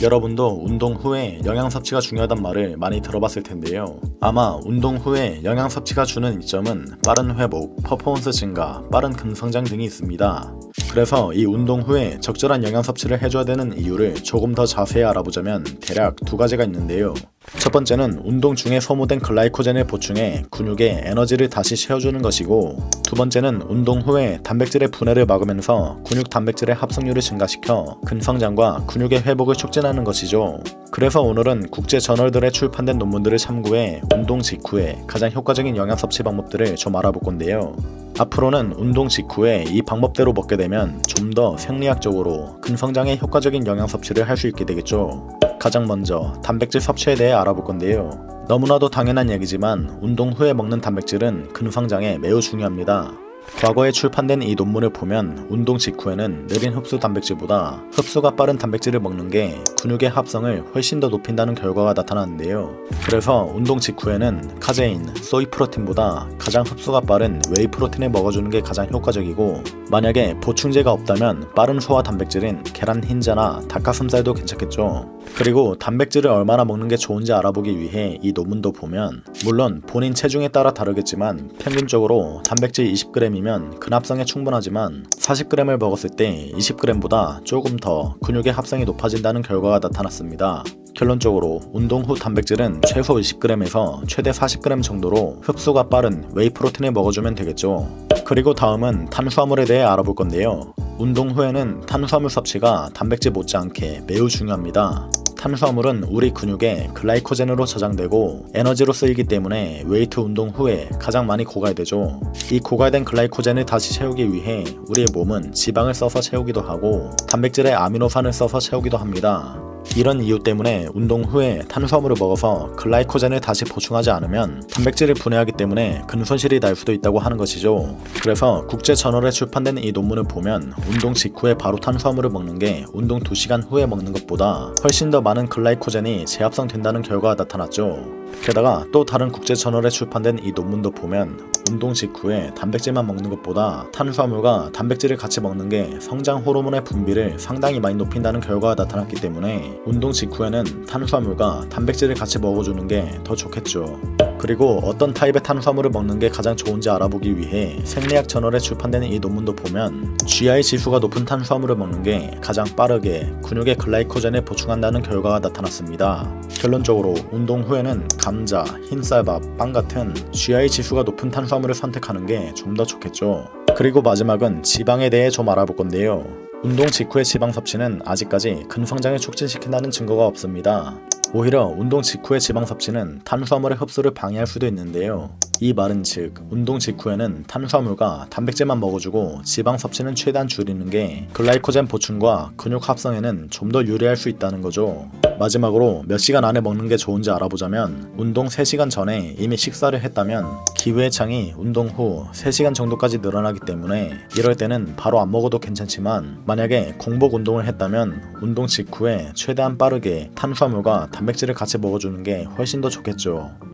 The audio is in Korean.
여러분도 운동 후에 영양 섭취가 중요하단 말을 많이 들어봤을 텐데요. 아마 운동 후에 영양 섭취가 주는 이점은 빠른 회복, 퍼포먼스 증가, 빠른 근성장 등이 있습니다. 그래서 이 운동 후에 적절한 영양 섭취를 해줘야 되는 이유를 조금 더 자세히 알아보자면 대략 두 가지가 있는데요. 첫 번째는 운동 중에 소모된 글라이코젠을 보충해 근육에 에너지를 다시 채워주는 것이고, 두 번째는 운동 후에 단백질의 분해를 막으면서 근육 단백질의 합성률을 증가시켜 근성장과 근육의 회복을 촉진하는 것이죠. 그래서 오늘은 국제 저널들에 출판된 논문들을 참고해 운동 직후에 가장 효과적인 영양 섭취 방법들을 좀 알아볼 건데요. 앞으로는 운동 직후에 이 방법대로 먹게 되면 좀 더 생리학적으로 근성장에 효과적인 영양 섭취를 할 수 있게 되겠죠. 가장 먼저 단백질 섭취에 대해 알아볼 건데요. 너무나도 당연한 얘기지만 운동 후에 먹는 단백질은 근성장에 매우 중요합니다. 과거에 출판된 이 논문을 보면 운동 직후에는 느린 흡수 단백질보다 흡수가 빠른 단백질을 먹는 게 근육의 합성을 훨씬 더 높인다는 결과가 나타났는데요. 그래서 운동 직후에는 카제인, 소이 프로틴보다 가장 흡수가 빠른 웨이 프로틴을 먹어주는 게 가장 효과적이고, 만약에 보충제가 없다면 빠른 소화 단백질인 계란 흰자나 닭가슴살도 괜찮겠죠. 그리고 단백질을 얼마나 먹는 게 좋은지 알아보기 위해 이 논문도 보면, 물론 본인 체중에 따라 다르겠지만 평균적으로 단백질 20g이면 근합성에 충분하지만 40g을 먹었을 때 20g보다 조금 더 근육의 합성이 높아진다는 결과가 나타났습니다. 결론적으로 운동 후 단백질은 최소 20g에서 최대 40g 정도로 흡수가 빠른 웨이 프로틴을 먹어주면 되겠죠. 그리고 다음은 탄수화물에 대해 알아볼 건데요. 운동 후에는 탄수화물 섭취가 단백질 못지않게 매우 중요합니다. 탄수화물은 우리 근육에 글라이코젠으로 저장되고 에너지로 쓰이기 때문에 웨이트 운동 후에 가장 많이 고갈되죠. 이 고갈된 글라이코젠을 다시 채우기 위해 우리의 몸은 지방을 써서 채우기도 하고 단백질의 아미노산을 써서 채우기도 합니다. 이런 이유 때문에 운동 후에 탄수화물을 먹어서 글라이코젠을 다시 보충하지 않으면 단백질을 분해하기 때문에 근손실이 날 수도 있다고 하는 것이죠. 그래서 국제 저널에 출판된 이 논문을 보면 운동 직후에 바로 탄수화물을 먹는 게 운동 2시간 후에 먹는 것보다 훨씬 더 많은 글라이코젠이 재합성된다는 결과가 나타났죠. 게다가 또 다른 국제 저널에 출판된 이 논문도 보면 운동 직후에 단백질만 먹는 것보다 탄수화물과 단백질을 같이 먹는 게 성장 호르몬의 분비를 상당히 많이 높인다는 결과가 나타났기 때문에 운동 직후에는 탄수화물과 단백질을 같이 먹어주는 게 더 좋겠죠. 그리고 어떤 타입의 탄수화물을 먹는 게 가장 좋은지 알아보기 위해 생리학 저널에 출판되는 이 논문도 보면 GI 지수가 높은 탄수화물을 먹는 게 가장 빠르게 근육의 글라이코젠을 보충한다는 결과가 나타났습니다. 결론적으로 운동 후에는 감자, 흰쌀밥, 빵 같은 GI 지수가 높은 탄수화물을 선택하는 게 좀 더 좋겠죠. 그리고 마지막은 지방에 대해 좀 알아볼 건데요. 운동 직후의 지방 섭취는 아직까지 근성장을 촉진시킨다는 증거가 없습니다. 오히려 운동 직후의 지방 섭취는 탄수화물의 흡수를 방해할 수도 있는데요. 이 말은 즉 운동 직후에는 탄수화물과 단백질만 먹어주고 지방 섭취는 최대한 줄이는 게 글라이코젠 보충과 근육 합성에는 좀 더 유리할 수 있다는 거죠. 마지막으로 몇 시간 안에 먹는 게 좋은지 알아보자면, 운동 3시간 전에 이미 식사를 했다면 기회의 창이 운동 후 3시간 정도까지 늘어나기 때문에 이럴 때는 바로 안 먹어도 괜찮지만, 만약에 공복 운동을 했다면 운동 직후에 최대한 빠르게 탄수화물과 단백질을 같이 먹어주는 게 훨씬 더 좋겠죠.